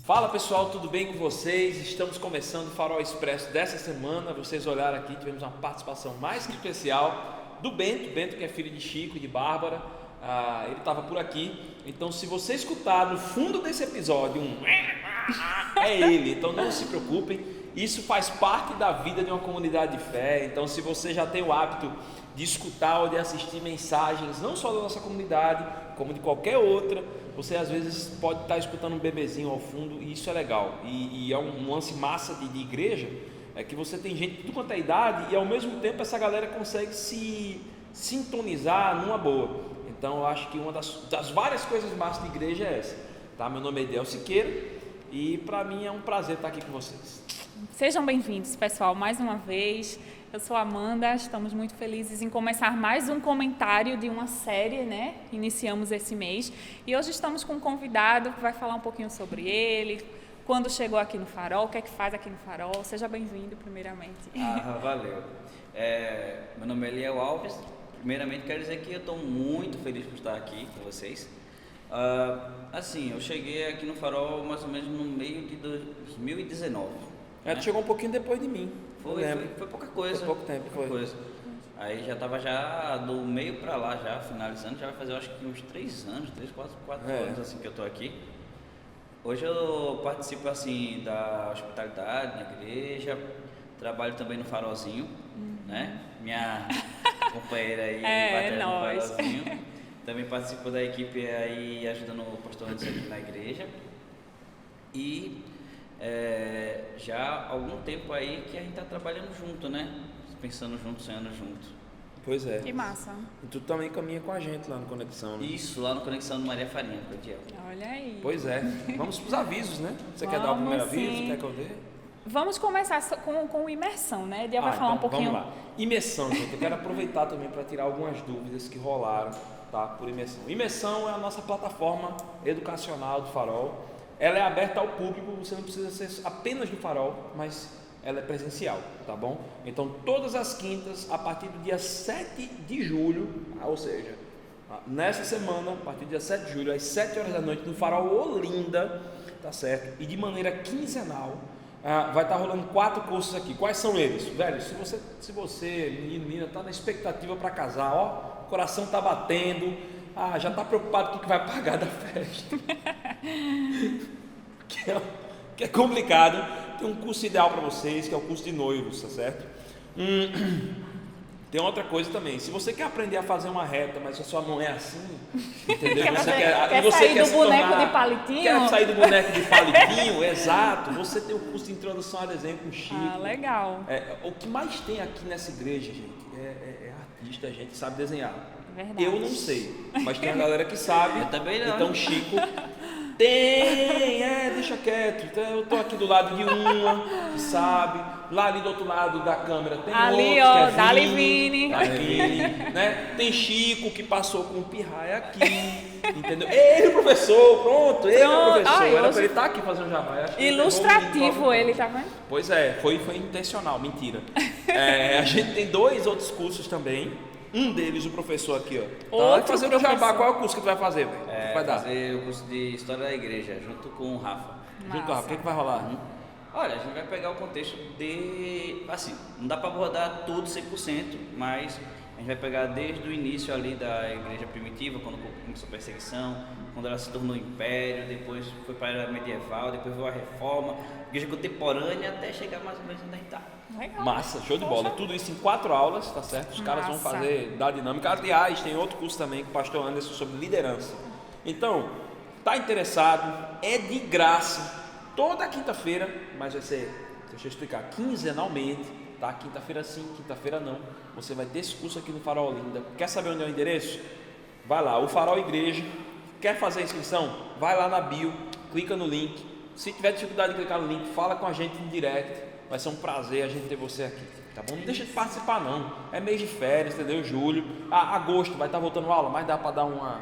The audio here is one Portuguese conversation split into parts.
Fala pessoal, tudo bem com vocês? Estamos começando o Farol Expresso dessa semana. Vocês olharam aqui, tivemos uma participação mais que especial do Bento que é filho de Chico e de Bárbara. Ele estava por aqui. Então, se você escutar no fundo desse episódio é ele. Então, não se preocupem. Isso faz parte da vida de uma comunidade de fé. Então, se você já tem o hábito de escutar ou de assistir mensagens, não só da nossa comunidade, como de qualquer outra, você às vezes pode estar escutando um bebezinho ao fundo, e isso é legal. E é um lance massa de igreja, é que você tem gente de tudo quanto é idade, e ao mesmo tempo essa galera consegue se sintonizar numa boa. Então, eu acho que uma das várias coisas massas de igreja é essa. Tá? Meu nome é Edel Siqueira, e para mim é um prazer estar aqui com vocês. Sejam bem-vindos, pessoal, mais uma vez. Eu sou a Amanda, estamos muito felizes em começar mais um comentário de uma série, né? Iniciamos esse mês. E hoje estamos com um convidado que vai falar um pouquinho sobre ele, quando chegou aqui no Farol, o que é que faz aqui no Farol. Seja bem-vindo, primeiramente. Valeu. Meu nome é Eliel Alves. Primeiramente, quero dizer que eu estou muito feliz por estar aqui com vocês. Eu cheguei aqui no Farol mais ou menos no meio de 2019. Tu chegou um pouquinho depois de mim. Foi pouca coisa. Foi pouco tempo, pouca coisa. Aí já estava do meio para lá, já finalizando, já vai fazer acho que uns 3 anos, 4 anos assim que eu estou aqui. Hoje eu participo assim da hospitalidade na igreja, trabalho também no Farolzinho, né? Minha companheira aí, batendo no Farolzinho. Também participo da equipe aí ajudando o pastor Anderson aqui na igreja. E já há algum tempo aí que a gente está trabalhando junto, né? Pensando junto, sonhando junto. Pois é. Que massa. E tu também caminha com a gente lá no Conexão, né? Isso, lá no Conexão do Maria Farinha, com o Diel. Olha aí. Pois é. Vamos para os avisos, né? Você quer dar o primeiro aviso? Quer que eu dê? Vamos começar com imersão, né? Dia vai falar um pouquinho. Vamos lá. Imersão, gente. Eu quero aproveitar também para tirar algumas dúvidas que rolaram, tá? Por imersão. Imersão é a nossa plataforma educacional do Farol. Ela é aberta ao público, você não precisa ser apenas do Farol, mas ela é presencial, tá bom? Então, todas as quintas, a partir do dia 7 de julho, ou seja, nessa semana, a partir do dia 7 de julho, às 7 horas da noite, no Farol Olinda, tá certo? E de maneira quinzenal, vai estar rolando 4 cursos aqui. Quais são eles? Velho, se você, menina, tá na expectativa para casar, ó, o coração tá batendo, já tá preocupado com o que vai pagar da festa. que é complicado. Tem um curso ideal para vocês, que é o curso de noivos, tá certo? Tem outra coisa também. Se você quer aprender a fazer uma reta, mas a sua mão é assim, entendeu? Quer sair do boneco de palitinho? Quer sair do boneco de palitinho, exato. Você tem o curso de introdução a desenho com o Chico. Legal. O que mais tem aqui nessa igreja, gente, é artista, gente que sabe desenhar. Verdade. Eu não sei, mas tem uma galera que sabe. Eu também não. Então, Chico... deixa quieto. Então, eu tô aqui do lado de uma que sabe, lá ali do outro lado da câmera tem ali, outro, ó, que é Vini, né? Tem Chico que passou com o pirraia aqui, entendeu? Ele, professor, pronto, ele é o professor. Era pra ele estar aqui fazendo jabá. Ilustrativo ele, tá vendo? Pois é, foi intencional, mentira. A gente tem 2 outros cursos também. Um deles, o professor aqui, ó. Outro fazendo o jabá. Qual é o curso que tu vai fazer, velho? Vai fazer o curso de História da Igreja, junto com o Rafa. Junto com o Rafa, o que vai rolar? Olha, a gente vai pegar o contexto de... Assim, não dá para abordar tudo 100%, mas a gente vai pegar desde o início ali da Igreja Primitiva, quando começou a perseguição, quando ela se tornou império, depois foi para a Era Medieval, depois veio a Reforma, Igreja Contemporânea, até chegar mais ou menos onde a gente está. Legal. Massa, show de bola. Tudo isso em 4 aulas, tá certo? Os caras vão fazer da dinâmica. Aliás, tem outro curso também com o pastor Anderson sobre liderança. Então, tá interessado? É de graça. Toda quinta-feira, mas vai ser, deixa eu explicar, quinzenalmente, tá? Quinta-feira sim, quinta-feira não. Você vai ter esse curso aqui no Farol Olinda. Quer saber onde é o endereço? Vai lá, o Farol Igreja. Quer fazer a inscrição? Vai lá na bio, clica no link. Se tiver dificuldade de clicar no link, fala com a gente em direct. Vai ser um prazer a gente ter você aqui, tá bom? Não deixa de participar não, é mês de férias, entendeu? Julho, agosto vai estar voltando aula, mas dá para dar uma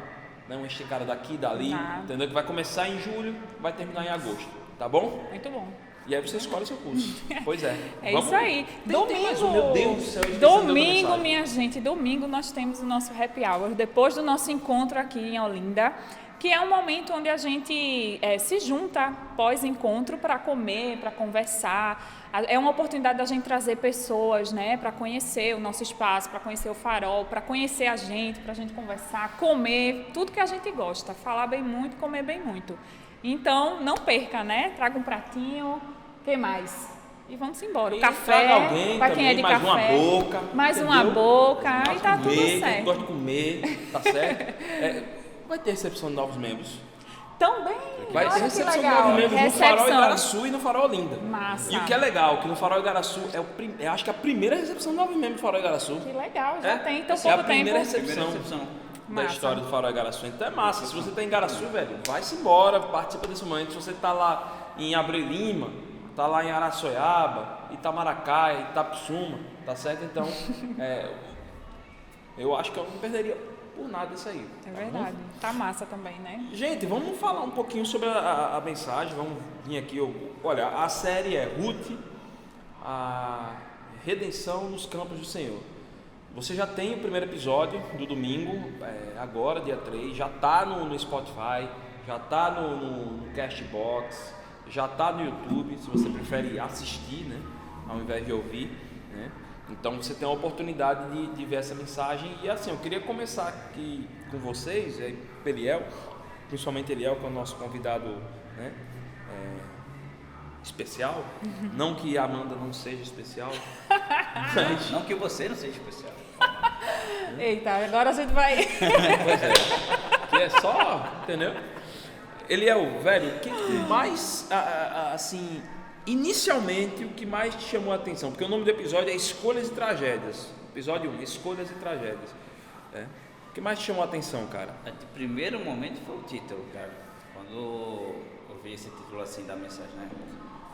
esticada daqui e dali, entendeu? Que vai começar em julho, vai terminar em agosto, tá bom? Muito bom. E aí você escolhe o seu curso. Pois é. Isso aí. Domingo, meu Deus do céu, minha gente, domingo nós temos o nosso happy hour. Depois do nosso encontro aqui em Olinda, que é um momento onde a gente se junta pós-encontro para comer, para conversar. É uma oportunidade da gente trazer pessoas, né, para conhecer o nosso espaço, para conhecer o Farol, para conhecer a gente, para a gente conversar, comer, tudo que a gente gosta, falar bem muito, comer bem muito. Então, não perca, né? Traga um pratinho, o que mais? E vamos embora. O café, para quem é de mais café. Mais uma boca. Mais entendeu? uma boca, aí tá comer, tudo certo. Quem gosta de comer, tá certo? Vai ter recepção de novos membros. Também. Vai ter Olha que recepção de legal. novos membros no Farol Recepção. Igaraçu e no Farol Olinda. Massa. E o que é legal, que no Farol Igaraçu eu acho que é a primeira recepção de novos membros do Farol Igaraçu. Que legal, já tem tão É pouco a primeira tempo. recepção da Massa. história do Farol Igaraçu. Então é massa. Se você tá em Igaraçu, velho, vai-se embora, participa desse momento. Se você tá lá em Abreu Lima, tá lá em Araçoiaba, Itamaracá, Itapsuma, tá certo? Então, eu acho que eu não perderia por nada isso aí. É verdade. Tá massa também, né? Gente, vamos falar um pouquinho sobre a mensagem. Vamos vir aqui. Olha, a série é Ruth, a redenção nos campos do Senhor. Você já tem o primeiro episódio do domingo, agora, dia 3, já está no Spotify, já está no Castbox, já está no YouTube, se você prefere assistir, né, ao invés de ouvir, né? Então você tem a oportunidade de ver essa mensagem. E assim, eu queria começar aqui com vocês, Eliel, principalmente Eliel, que é o nosso convidado, né, especial. Não que a Amanda não seja especial, mas... Não que você não seja especial. Eita, agora a gente vai... Pois é, que é só, entendeu? Eliel, velho, o que mais, assim, inicialmente, o que mais te chamou a atenção? Porque o nome do episódio é Escolhas e Tragédias. Episódio 1, Escolhas e Tragédias. O que mais te chamou a atenção, cara? De primeiro momento foi o título, cara. Quando eu vi esse título assim da mensagem, né?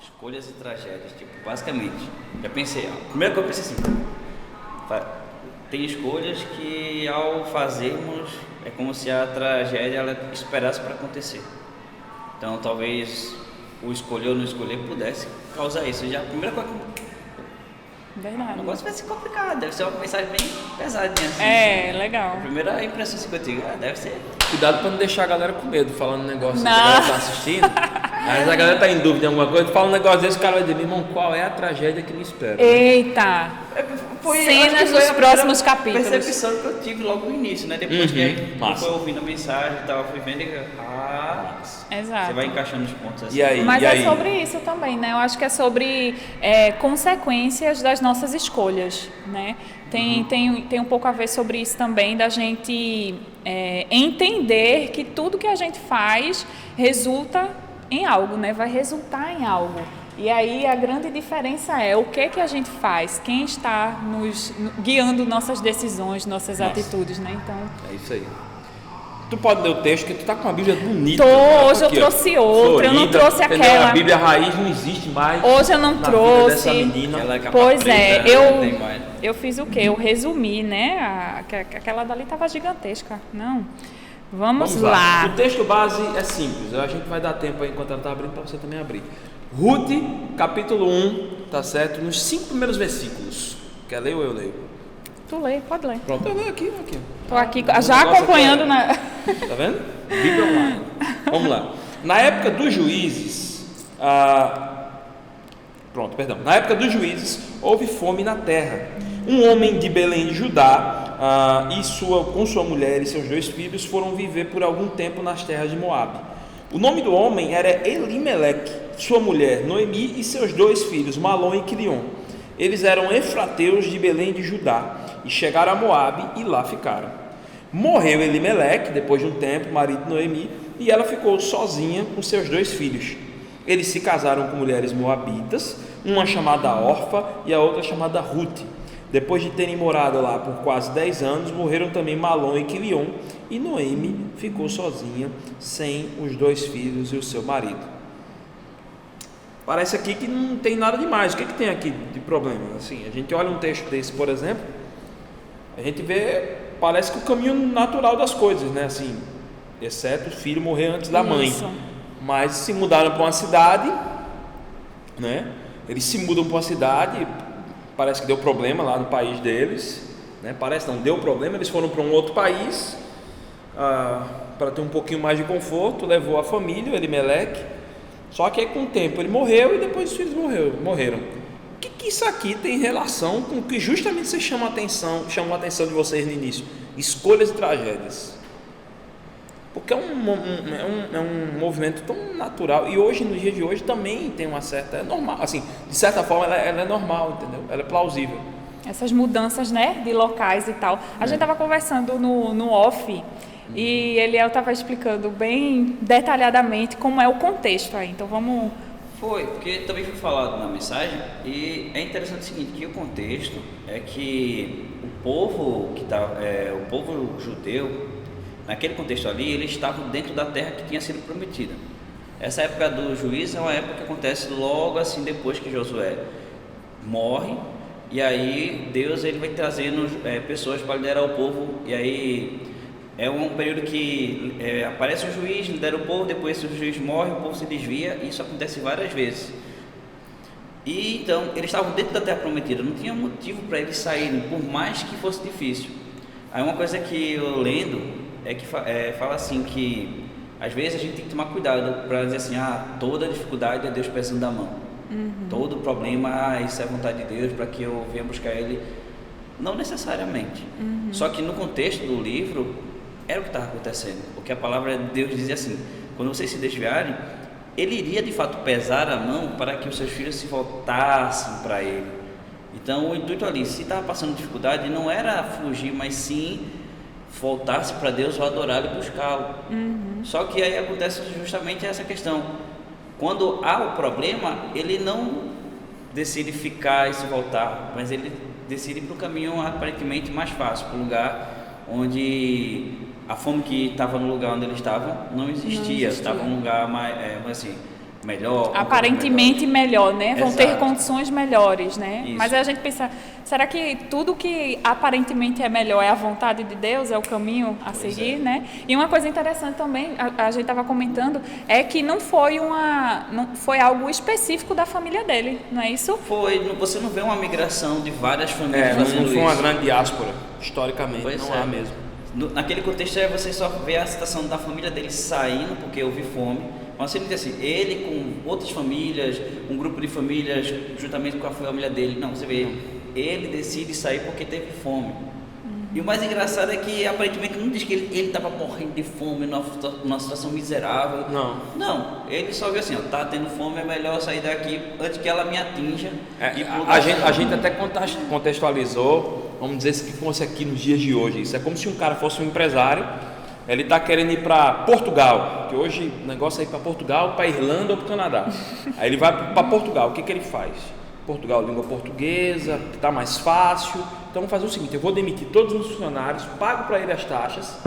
Escolhas e Tragédias. Tipo, basicamente, já pensei, a primeira coisa que eu pensei assim, tem escolhas que ao fazermos é como se a tragédia ela esperasse para acontecer. Então talvez o escolher ou não escolher pudesse causar isso. Já a primeira coisa que Verdade. o negócio vai ser complicado, deve ser uma mensagem bem pesadinha assim. Legal. A primeira impressão assim que eu tive, deve ser. Cuidado pra não deixar a galera com medo, falando um negócio que Não. a galera tá assistindo. Aí a galera tá em dúvida em alguma coisa, tu fala um negócio desse, o cara vai dizer, irmão, qual é a tragédia que me espera? Eita! Cenas dos próximos capítulos. Percepção que eu tive logo no início, né? Depois que massa. foi ouvindo a mensagem e tal, fui vendo e Exato. você vai encaixando os pontos assim. E aí? Mas é sobre isso também, né? Eu acho que é sobre consequências das nossas escolhas, né? Tem um pouco a ver sobre isso também, da gente entender que tudo que a gente faz resulta em algo, né? Vai resultar em algo. E aí a grande diferença é o que a gente faz, quem está nos guiando nossas decisões, nossas atitudes, né? Então, É isso aí. Tu pode ler o texto, que tu tá com uma Bíblia bonita. hoje eu Aqui, ó, trouxe outra, eu não florida, trouxe entendeu? aquela. A Bíblia raiz não existe mais. Hoje eu não na trouxe. vida dessa menina. Aquela capa Pois preta, é, não tem mais. eu fiz o quê? Eu resumi, né? Aquela dali estava gigantesca. Não. Vamos lá. O texto base é simples. A gente vai dar tempo aí enquanto ela tá abrindo para você também abrir. Ruth, capítulo 1, tá certo? Nos 5 primeiros versículos. Quer ler ou eu leio? Tu lê, pode ler. Pronto, eu leio aqui. Tô aqui O já negócio acompanhando aqui Tá vendo? Bíblia online. Vamos lá. Na época dos juízes, Na época dos juízes, houve fome na terra. Um homem de Belém de Judá com sua mulher e seus 2 filhos foram viver por algum tempo nas terras de Moabe. O nome do homem era Elimeleque, sua mulher Noemi e seus 2 filhos, Malom e Quilion. Eles eram efrateus de Belém de Judá e chegaram a Moabe e lá ficaram. Morreu Elimeleque, depois de um tempo, marido de Noemi, e ela ficou sozinha com seus 2 filhos. Eles se casaram com mulheres moabitas, uma chamada Orfa e a outra chamada Ruth. Depois de terem morado lá por quase 10 anos, morreram também Malom e Quilion, e Noemi ficou sozinha, sem os 2 filhos e o seu marido. Parece aqui que não tem nada demais. O que tem aqui de problema? Assim, a gente olha um texto desse, por exemplo, a gente vê, parece que o caminho natural das coisas, né? Assim, exceto o filho morrer antes da mãe. Isso. Mas se mudaram para uma cidade, né? Eles se mudam para uma cidade, parece que deu problema lá no país deles, né? Parece não, deu problema, eles foram para um outro país, para ter um pouquinho mais de conforto, levou a família, Elimeleque. Só que aí com o tempo ele morreu e depois os filhos morreram. O que isso aqui tem relação com o que justamente você chamou a atenção de vocês no início? Escolhas e tragédias. Porque é um movimento tão natural e hoje, no dia de hoje, também tem uma certa... É normal, assim, de certa forma ela é normal, entendeu? Ela é plausível. Essas mudanças, né, de locais e tal. A gente estava conversando no off e eu estava explicando bem detalhadamente como é o contexto aí. Então vamos... Foi, porque também foi falado na mensagem e é interessante o seguinte, que o contexto é que o povo judeu, naquele contexto ali, eles estavam dentro da terra que tinha sido prometida. Essa época do juízo é uma época que acontece logo assim depois que Josué morre, e aí Deus ele vai trazendo pessoas para liderar o povo, e aí é um período que aparece um juiz, lidera o povo, depois o juiz morre, o povo se desvia, e isso acontece várias vezes. E então eles estavam dentro da terra prometida, não tinha motivo para eles saírem, por mais que fosse difícil. Aí uma coisa que eu lendo é que fala assim que às vezes a gente tem que tomar cuidado para dizer assim, toda dificuldade é Deus pesando da mão, todo problema, isso é vontade de Deus para que eu venha buscar Ele. Não necessariamente, só que no contexto do livro era o que estava acontecendo, porque a palavra de Deus dizia assim, quando vocês se desviarem, Ele iria de fato pesar a mão para que os seus filhos se voltassem para Ele. Então o intuito ali, se estava passando dificuldade, não era fugir, mas sim voltar-se para Deus ou adorá-lo e buscá-lo. Só que aí acontece justamente essa questão, quando há o problema, ele não decide ficar e se voltar, mas ele decide ir para o caminho aparentemente mais fácil, para o lugar onde a fome que estava no lugar onde eles estavam não existia. Estava num lugar mais, assim, melhor. Aparentemente melhor, né? Vão Exato. ter condições melhores, né? Isso. Mas aí a gente pensa, será que tudo que aparentemente é melhor é a vontade de Deus, é o caminho a seguir, né? E uma coisa interessante também, a gente estava comentando, é que não foi algo específico da família dele, não é isso? Você não vê uma migração de várias famílias Não fazendo foi uma isso. grande diáspora, historicamente, Pois não é. há mesmo. Naquele contexto você só vê a situação da família dele saindo porque houve fome, mas você não diz assim, ele com outras famílias, um grupo de famílias juntamente com a família dele, não, você vê, ele decide sair porque teve fome. E o mais engraçado é que aparentemente não diz que ele estava morrendo de fome numa situação miserável. Não, ele só viu assim, tá tendo fome, é melhor sair daqui antes que ela me atinja. A gente até contextualizou, vamos dizer que fosse aqui nos dias de hoje. Isso é como se um cara fosse um empresário, ele está querendo ir para Portugal, que hoje o negócio é ir para Portugal, para Irlanda ou para o Canadá. Aí ele vai para Portugal, o que ele faz? Portugal, língua portuguesa, que está mais fácil. Então vamos fazer o seguinte, eu vou demitir todos os funcionários, pago para ele as taxas,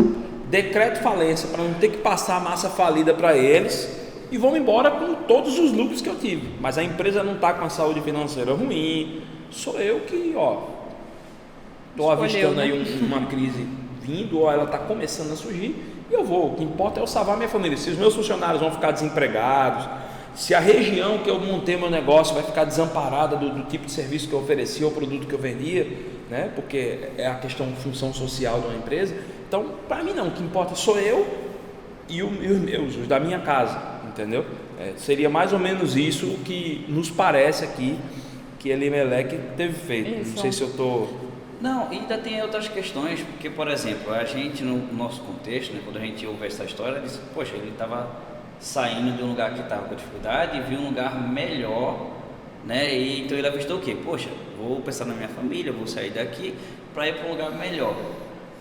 decreto falência para não ter que passar a massa falida para eles e vou embora com todos os lucros que eu tive. Mas a empresa não está com a saúde financeira ruim, sou eu que estou avistando aí uma crise vindo, ou ela está começando a surgir, e eu vou. O que importa é eu salvar minha família. Se os meus funcionários vão ficar desempregados, se a região que eu montei meu negócio vai ficar desamparada do tipo de serviço que eu oferecia ou produto que eu vendia, né? Porque é a questão de função social de uma empresa. Então, para mim não, o que importa sou eu e os meus, os da minha casa, entendeu? Seria mais ou menos isso que nos parece aqui que Elimeleque teve feito. Isso. Não sei se eu estou... Não, e ainda tem outras questões, porque, por exemplo, a gente, no nosso contexto, né, quando a gente ouve essa história, diz, poxa, ele estava saindo de um lugar que estava com dificuldade e viu um lugar melhor, né? E então ele avistou o quê? Poxa, vou pensar na minha família, vou sair daqui para ir para um lugar melhor.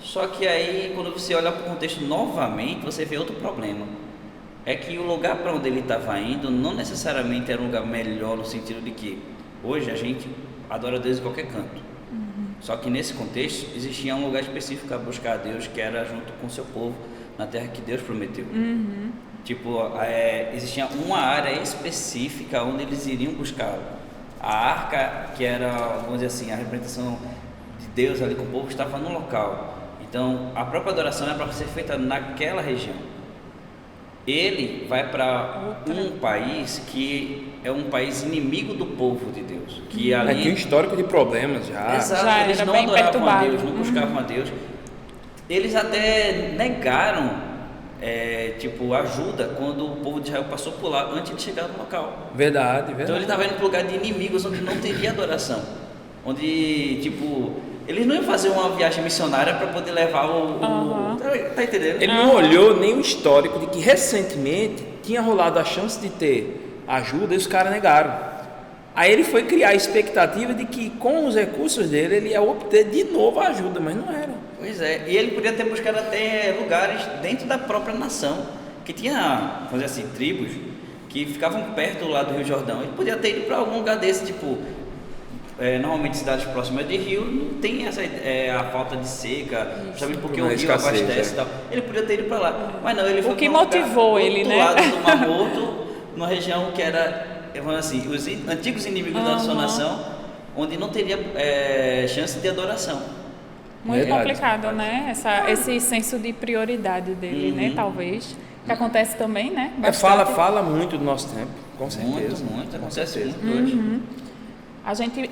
Só que aí, quando você olha para o contexto novamente, você vê outro problema. É que o lugar para onde ele estava indo não necessariamente era um lugar melhor, no sentido de que hoje a gente adora Deus em qualquer canto. Só que nesse contexto existia um lugar específico a buscar a Deus, que era junto com o seu povo, na terra que Deus prometeu. Tipo, existia uma área específica onde eles iriam buscá-lo. A arca, que era, vamos dizer assim, a representação de Deus ali com o povo, estava no local. Então, a própria adoração é para ser feita naquela região. Ele vai para um país que é um país inimigo do povo de Deus. Que ali... Tem um histórico de problemas já. Exato, Já eles era não bem adoravam a perturbado. Deus, não buscavam a Deus. Eles até negaram ajuda quando o povo de Israel passou por lá antes de chegar no local. Verdade. Então ele estava indo para um lugar de inimigos onde não teria adoração. Onde, eles não iam fazer uma viagem missionária para poder levar Tá entendendo? Ele não olhou nem o histórico de que recentemente tinha rolado a chance de ter ajuda e os caras negaram. Aí ele foi criar a expectativa de que com os recursos dele ele ia obter de novo a ajuda, mas não era. Pois é, e ele podia ter buscado até lugares dentro da própria nação, que tinha, vamos dizer assim, tribos que ficavam perto lá do Rio Jordão. Ele podia ter ido para algum lugar desse, normalmente cidades próximas de rio não tem a falta de seca, justamente porque o rio abastece e tal. Ele podia ter ido para lá, mas não, ele foi o que motivou ele, né? Do lado do Mar Morto, numa região que era, vamos assim, os antigos inimigos da sua nação, onde não teria chance de adoração. Muito complicado, né? Esse senso de prioridade dele, né? Talvez. Que acontece também, né? Fala muito do nosso tempo, com certeza. Muito. Acontece muito hoje.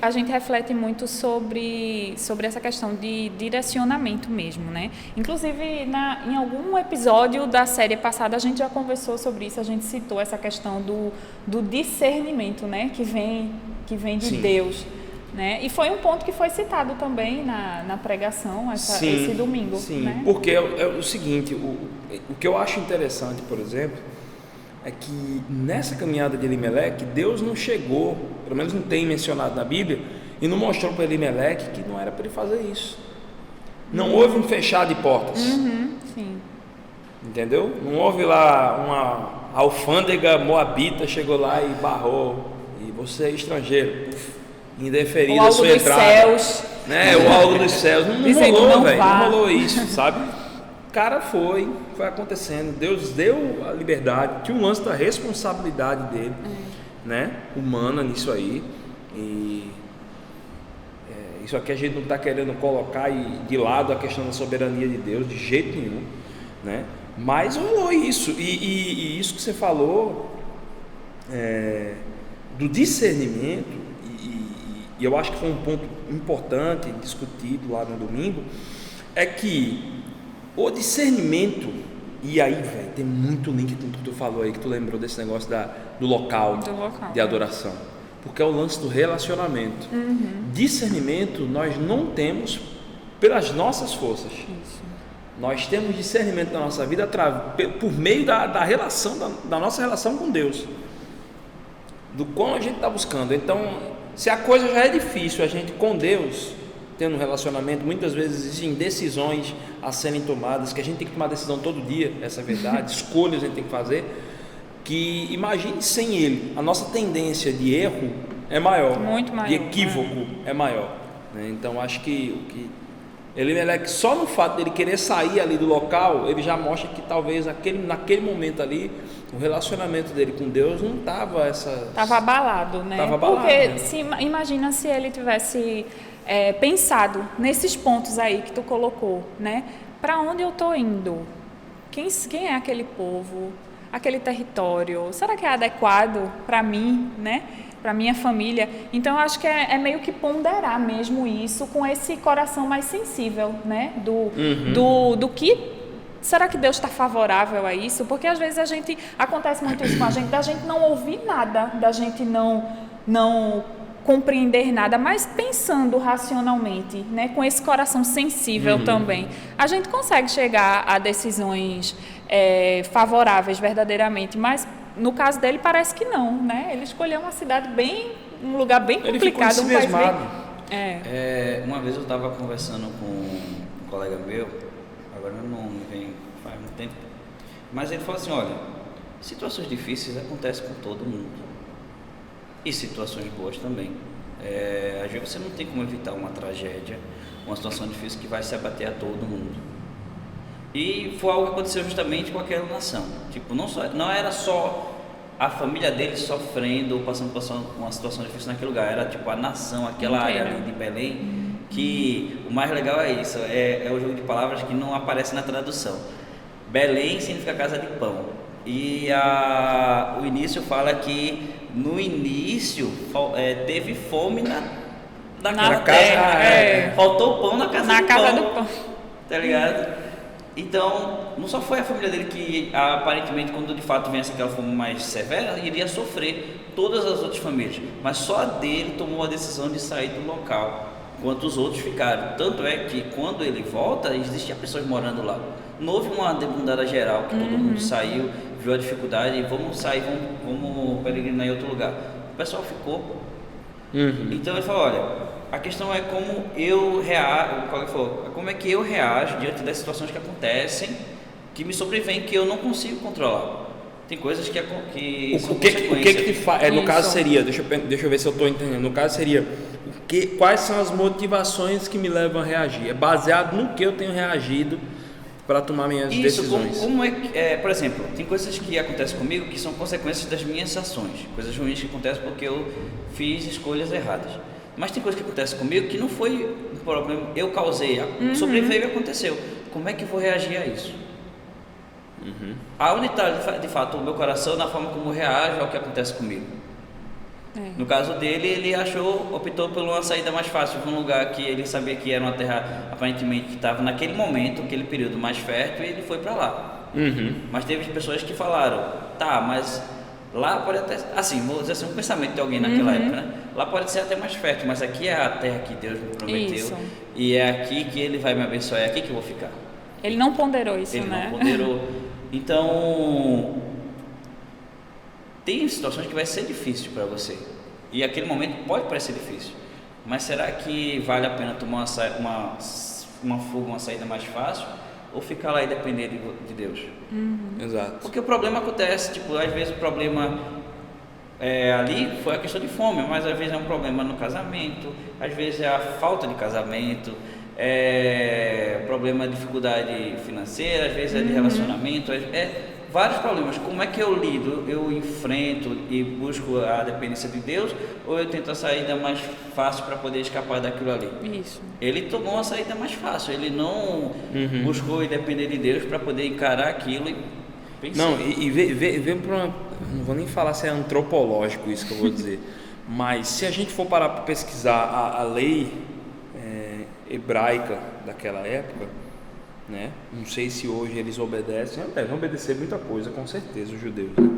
A gente reflete muito sobre essa questão de direcionamento mesmo, né? Inclusive, em algum episódio da série passada, a gente já conversou sobre isso, a gente citou essa questão do discernimento, né? Que vem de Deus. Né? E foi um ponto que foi citado também na pregação esse domingo. Sim, né? Porque é o seguinte, o que eu acho interessante, por exemplo, é que nessa caminhada de Elimeleque, Deus não chegou, pelo menos não tem mencionado na Bíblia, e não mostrou para Elimeleque que não era para ele fazer isso. Não houve um fechar de portas. Sim. Entendeu? Não houve lá uma alfândega moabita, chegou lá e barrou, e você é estrangeiro, indeferida a sua entrada, céus, né? O algo dos céus não rolou, velho, não rolou isso, sabe? O cara foi acontecendo, Deus deu a liberdade, tinha um lance da responsabilidade dele, né? Humana nisso aí, e isso aqui a gente não está querendo colocar de lado a questão da soberania de Deus de jeito nenhum, né? Mas rolou isso, e isso que você falou do discernimento. E eu acho que foi um ponto importante discutido lá no domingo, é que o discernimento, e aí, velho, tem muito link com o que tu falou aí, que tu lembrou desse negócio do local de adoração, porque é o lance do relacionamento. Discernimento nós não temos pelas nossas forças. Isso. Nós temos discernimento na nossa vida por meio da relação, da nossa relação com Deus, do qual a gente está buscando. Então, se a coisa já é difícil, a gente com Deus, tendo um relacionamento, muitas vezes existem decisões a serem tomadas, que a gente tem que tomar decisão todo dia, essa é a verdade, escolhas a gente tem que fazer, que imagine sem Ele, a nossa tendência de erro é maior, muito maior, de equívoco é maior, né? Então acho que Elimeleque, só no fato dele querer sair ali do local, ele já mostra que talvez naquele momento ali, o relacionamento dele com Deus não estava Estava abalado, né? Porque imagina se ele tivesse pensado nesses pontos aí que tu colocou, né? Para onde eu estou indo? Quem é aquele povo? Aquele território? Será que é adequado para mim, né? Para minha família? Então, eu acho que é meio que ponderar mesmo isso com esse coração mais sensível, né? Do que... Será que Deus está favorável a isso? Porque às vezes acontece muito isso com a gente, da gente não ouvir nada, da gente não compreender nada, mas pensando racionalmente, né, com esse coração sensível também, a gente consegue chegar a decisões favoráveis verdadeiramente, mas no caso dele parece que não, né? Ele escolheu uma cidade um lugar bem complicado, um país bem... Uma vez eu estava conversando com um colega meu, agora não me vem faz muito tempo, mas ele falou assim, olha, situações difíceis acontecem com todo mundo, e situações boas também. Às vezes você não tem como evitar uma tragédia, uma situação difícil que vai se abater a todo mundo. E foi algo que aconteceu justamente com aquela nação. Tipo, não era só a família dele sofrendo ou passando por uma situação difícil naquele lugar, era tipo a nação, aquela área ali de Belém, que o mais legal é isso, é o jogo de palavras que não aparece na tradução. Belém significa casa de pão. E o início fala que no início teve fome na terra. Faltou pão na casa do pão. Tá ligado? Então, não só foi a família dele que, aparentemente, quando de fato viesse aquela forma mais severa, iria sofrer todas as outras famílias, mas só a dele tomou a decisão de sair do local, enquanto os outros ficaram. Tanto é que, quando ele volta, existiam pessoas morando lá. Não houve uma debandada geral, que todo mundo saiu, viu a dificuldade, vamos sair, vamos peregrinar em outro lugar. O pessoal ficou. Então ele falou, olha, a questão é como eu reajo, como é que eu reajo diante das situações que acontecem, que me sobrevêm, que eu não consigo controlar. Tem coisas que são o que te faz? No caso seria, deixa eu ver se eu estou entendendo. No caso seria, quais são as motivações que me levam a reagir? É baseado no que eu tenho reagido para tomar minhas decisões. Como por exemplo, tem coisas que acontecem comigo que são consequências das minhas ações, coisas ruins que acontecem porque eu fiz escolhas erradas. Mas tem coisas que acontecem comigo que não foi um problema, eu causei, sobreveio e aconteceu. Como é que eu vou reagir a isso? Aonde está, de fato, o meu coração na forma como eu reajo ao que acontece comigo? No caso dele, ele optou por uma saída mais fácil, de um lugar que ele sabia que era uma terra, aparentemente, que estava naquele momento, aquele período mais fértil, e ele foi para lá. Mas teve pessoas que falaram, tá, mas lá pode até, assim, vou dizer assim, um pensamento de alguém naquela época, né? Lá pode ser até mais fértil, mas aqui é a terra que Deus me prometeu. Isso. E é aqui que Ele vai me abençoar, é aqui que eu vou ficar. Ele não ponderou isso, Ele né? não ponderou. Então, tem situações que vai ser difícil para você. E aquele momento pode parecer difícil. Mas será que vale a pena tomar uma fuga, uma saída mais fácil? Ou ficar lá e depender de Deus? Exato. Porque o problema acontece, tipo, às vezes o problema ali foi a questão de fome, mas às vezes é um problema no casamento, às vezes é a falta de casamento, problema de dificuldade financeira, às vezes é de relacionamento, vários problemas. Como é que eu lido? Eu enfrento e busco a dependência de Deus, ou eu tento a saída mais fácil para poder escapar daquilo ali? Isso. Ele tomou a saída mais fácil, ele não buscou depender de Deus para poder encarar aquilo e pensar. Não, e vem para uma... Não vou nem falar se é antropológico isso que eu vou dizer, mas se a gente for parar para pesquisar a lei hebraica daquela época, né? Não sei se hoje eles obedecem, devem obedecer muita coisa, com certeza, os judeus, né?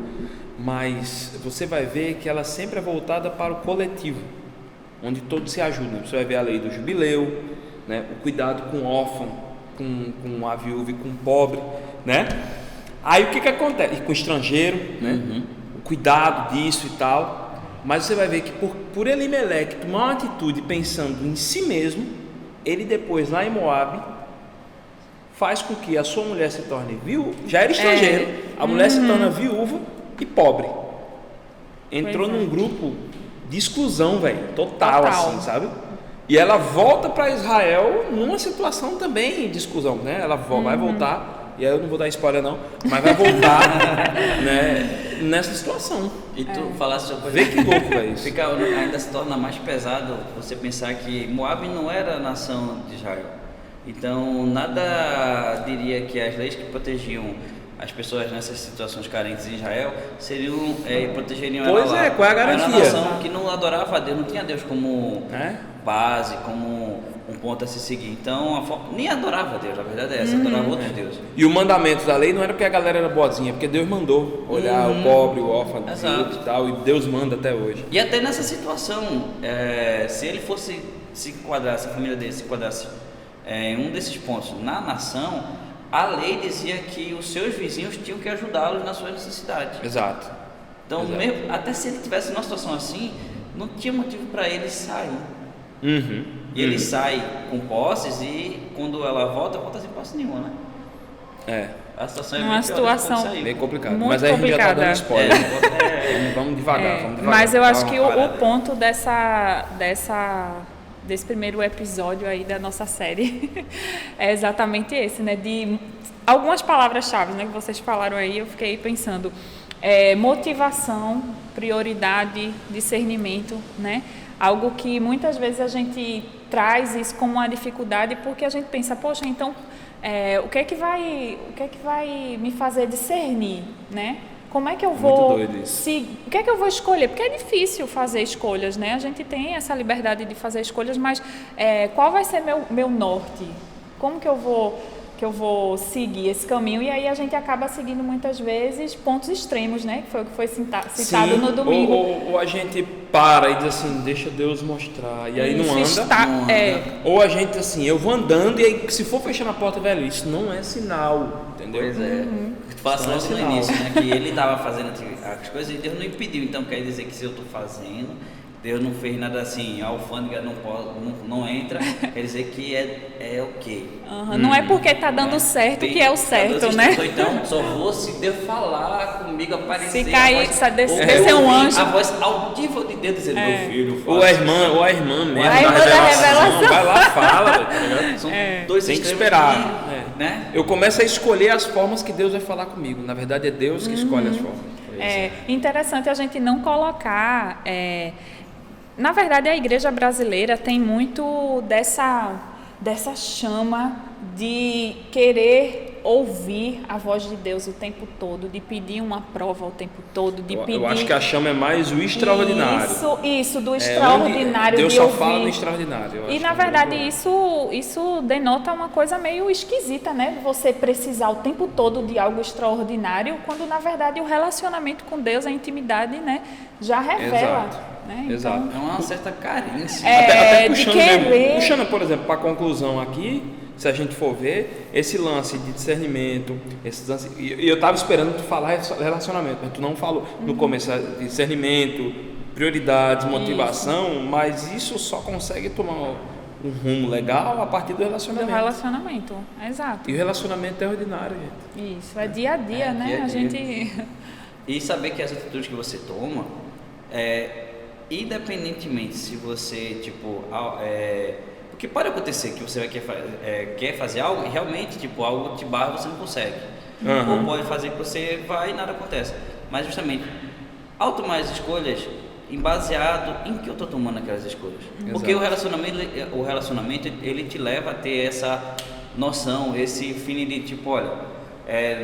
Mas você vai ver que ela sempre é voltada para o coletivo, onde todos se ajudam. Você vai ver a lei do jubileu, né? O cuidado com o órfão, com a viúva e com o pobre, né? Aí o que acontece? E com o estrangeiro, né? O cuidado disso e tal. Mas você vai ver que por Elimeleque tomar uma atitude pensando em si mesmo, ele depois lá em Moabe faz com que a sua mulher se torne viúva, já era estrangeiro, a mulher se torna viúva e pobre. Entrou num grupo de exclusão, velho, total, assim, sabe? E ela volta para Israel numa situação também de exclusão, né? Ela vai voltar, e aí eu não vou dar spoiler não, mas vai voltar né, nessa situação. E tu falasse sobre... Vê que louco, velho. Ainda se torna mais pesado você pensar que Moabe não era a nação de Israel. Então, nada diria que as leis que protegiam as pessoas nessas situações carentes em Israel protegeriam ela lá. Pois é, qual é a garantia? Era uma nação que não adorava a Deus, não tinha Deus como base, como um ponto a se seguir. Então, nem adorava a Deus, a verdade é essa, adorava outros deuses. E o mandamento da lei não era porque a galera era boazinha, porque Deus mandou olhar o pobre, o órfão, e tal, e Deus manda até hoje. E até nessa situação, se ele fosse se enquadrasse, a família dele se enquadrasse em um desses pontos na nação, a lei dizia que os seus vizinhos tinham que ajudá-los nas suas necessidades. Exato. Então, mesmo, até se ele tivesse numa situação assim, não tinha motivo para ele sair. E ele sai com posses e quando ela volta sem posse nenhuma, né? A situação uma situação bem complicada. Muito mas aí complicada. A gente já tá dando spoiler. Vamos devagar, Mas eu acho que o ponto desse primeiro episódio aí da nossa série é exatamente esse, né? De algumas palavras-chave, né, que vocês falaram aí, eu fiquei pensando. Motivação, prioridade, discernimento, né? Algo que muitas vezes a gente traz isso como uma dificuldade porque a gente pensa, poxa, então o que é que vai me fazer discernir, né? Como é que eu vou o que é que eu vou escolher? Porque é difícil fazer escolhas, né? A gente tem essa liberdade de fazer escolhas, mas qual vai ser meu norte? Como que eu vou que eu vou seguir esse caminho, e aí a gente acaba seguindo muitas vezes pontos extremos, né? Que foi o que foi citado Sim, no domingo. Ou a gente para e diz assim, deixa Deus mostrar, e aí não anda. Ou a gente assim, eu vou andando e aí se for fechando a porta, velho, isso não é sinal, entendeu? Pois é. Tu falaste logo no início, né? Que ele estava fazendo as coisas e Deus não impediu. Então quer dizer que se eu estou fazendo, Deus não fez nada assim, a alfândega não entra, quer dizer que é o quê? Não é porque tá dando certo que é o certo, né? Então, só vou se Deus falar comigo, aparecer. Se cair, descer um anjo. A voz audiva de Deus dizendo, meu filho, fala. Ou a irmã mesmo, a irmã da revelação. Vai lá, fala, velho. São dois Tem que extremos esperar. né? Eu começo a escolher as formas que Deus vai falar comigo. Na verdade, é Deus que escolhe as formas. É interessante a gente não colocar... Na verdade, a igreja brasileira tem muito dessa chama de querer ouvir a voz de Deus o tempo todo, de pedir uma prova o tempo todo, de pedir... Eu acho que a chama é mais o extraordinário. Isso, do extraordinário, Deus de só ouvir. fala no extraordinário. E na verdade isso denota uma coisa meio esquisita, né? Você precisar o tempo todo de algo extraordinário, quando na verdade o relacionamento com Deus, a intimidade, né, já revela. Exato. Né? Exato. É uma certa carência. Até puxando, de querer... puxando, por exemplo, para a conclusão aqui, se a gente for ver, esse lance de discernimento, e eu estava esperando tu falar relacionamento, mas tu não falou no começo, discernimento, prioridades, motivação, mas isso só consegue tomar um rumo legal a partir do relacionamento. Do relacionamento, exato. E o relacionamento é ordinário, gente. Isso, é dia a dia, né? Dia a dia. A gente... E saber que as atitudes que você toma, independentemente se você, tipo, porque pode acontecer que você quer fazer algo e realmente, tipo, algo te barra, você não consegue. Ou pode fazer que você vai e nada acontece. Mas justamente, ao tomar as escolhas, baseado em que eu estou tomando aquelas escolhas. Porque o relacionamento, ele te leva a ter essa noção, esse feeling de tipo, olha,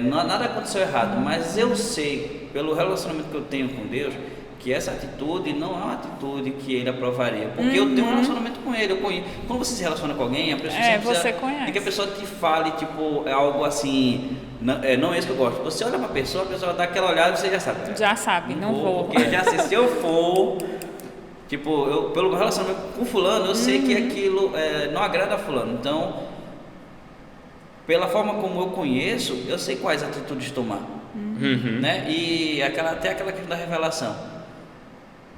nada aconteceu errado, mas eu sei, pelo relacionamento que eu tenho com Deus, que essa atitude não é uma atitude que ele aprovaria, porque eu tenho um relacionamento com ele, eu conheço. Quando você se relaciona com alguém, a pessoa você conhece. E que a pessoa te fale, tipo, algo assim, não é isso que eu gosto. Você olha pra pessoa, a pessoa dá aquela olhada e você já sabe. Já sabe, não vou. Porque já sei, se eu for, tipo, pelo meu relacionamento com fulano, eu sei que aquilo não agrada a fulano. Então, pela forma como eu conheço, eu sei quais atitudes tomar. Né? E até aquela questão da revelação.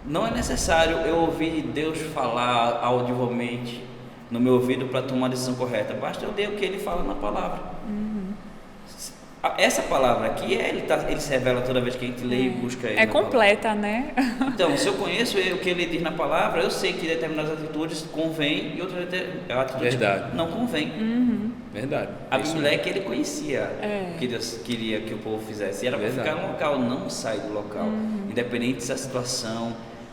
Não é necessário eu ouvir Deus falar audivelmente no meu ouvido para tomar a decisão correta. Basta eu ler o que Ele fala na palavra. Essa palavra aqui, ele se revela toda vez que a gente lê e busca Ele. É completa, né? Então, se eu conheço o que Ele diz na palavra, eu sei que determinadas atitudes convêm e outras atitudes não convêm. Verdade. Abimelec, ele conhecia o que Deus queria que o povo fizesse. E era para ficar no local, não sair do local. Independente se a situação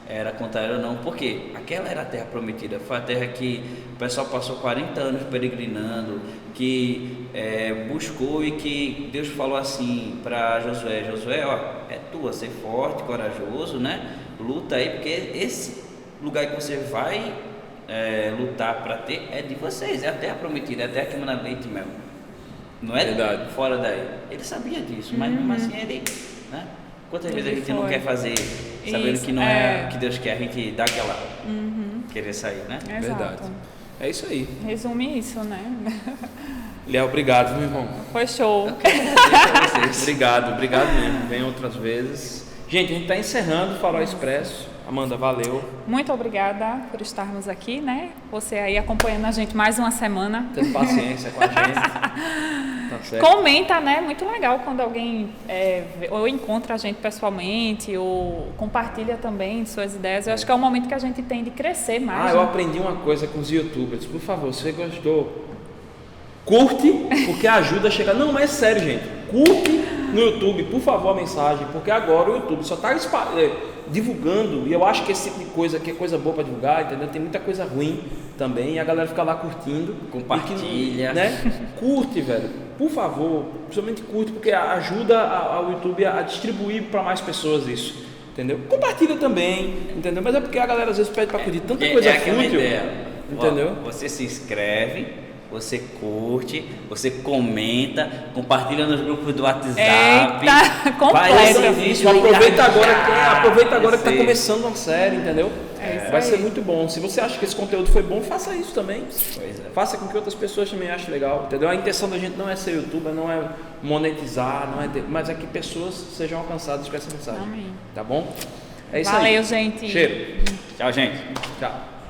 era contrária ou não. Por quê? Aquela era a terra prometida. Foi a terra que o pessoal passou 40 anos peregrinando, que buscou e que Deus falou assim para Josué: Josué, ó, é tua, ser forte, corajoso, né? Luta aí, porque esse lugar que você vai lutar para ter é de vocês, é a terra prometida, é a terra que manda leite e mel. Não é verdade. Fora daí. Ele sabia disso, mas mesmo assim ele, né? Quantas vezes a gente não quer fazer, sabendo que não é o que Deus quer, a gente dá aquela querer sair, né? Exato. Verdade. É isso aí. Resume isso, né? Léo, obrigado, meu irmão. Foi show. Obrigado mesmo. Vem outras vezes. Gente, a gente está encerrando o Farol Expresso. Amanda, valeu. Muito obrigada por estarmos aqui, né? Você aí acompanhando a gente mais uma semana. Tendo paciência com a gente. Tá certo. Comenta, né? Muito legal quando alguém ou encontra a gente pessoalmente ou compartilha também suas ideias. Eu acho que é o momento que a gente tem de crescer mais. Eu aprendi uma coisa com os youtubers. Por favor, se você gostou, curte, porque ajuda a chegar. Não, mas é sério, gente. Curte no YouTube, por favor, a mensagem, porque agora o YouTube só está divulgando, e eu acho que esse tipo de coisa aqui é coisa boa para divulgar, entendeu? Tem muita coisa ruim também, e a galera fica lá curtindo, compartilha, né? Curte, velho, por favor, principalmente curte, porque ajuda ao YouTube a distribuir para mais pessoas isso, entendeu? Compartilha também, entendeu? Mas é porque a galera às vezes pede para curtir tanta coisa fútil, ideia. entendeu? Você se inscreve, você curte, você comenta, compartilha nos grupos do WhatsApp. Eita, faz completo. esse vídeo. Aproveita agora que tá Sim. começando uma série, entendeu? Isso Vai aí. ser muito bom. Se você acha que esse conteúdo foi bom, faça isso também. Pois é. Faça com que outras pessoas também achem legal, entendeu? A intenção da gente não é ser youtuber, não é monetizar, mas é que pessoas sejam alcançadas com essa mensagem. Amém. Tá bom? É isso aí. Valeu, gente. Cheiro. Tchau, gente. Tchau.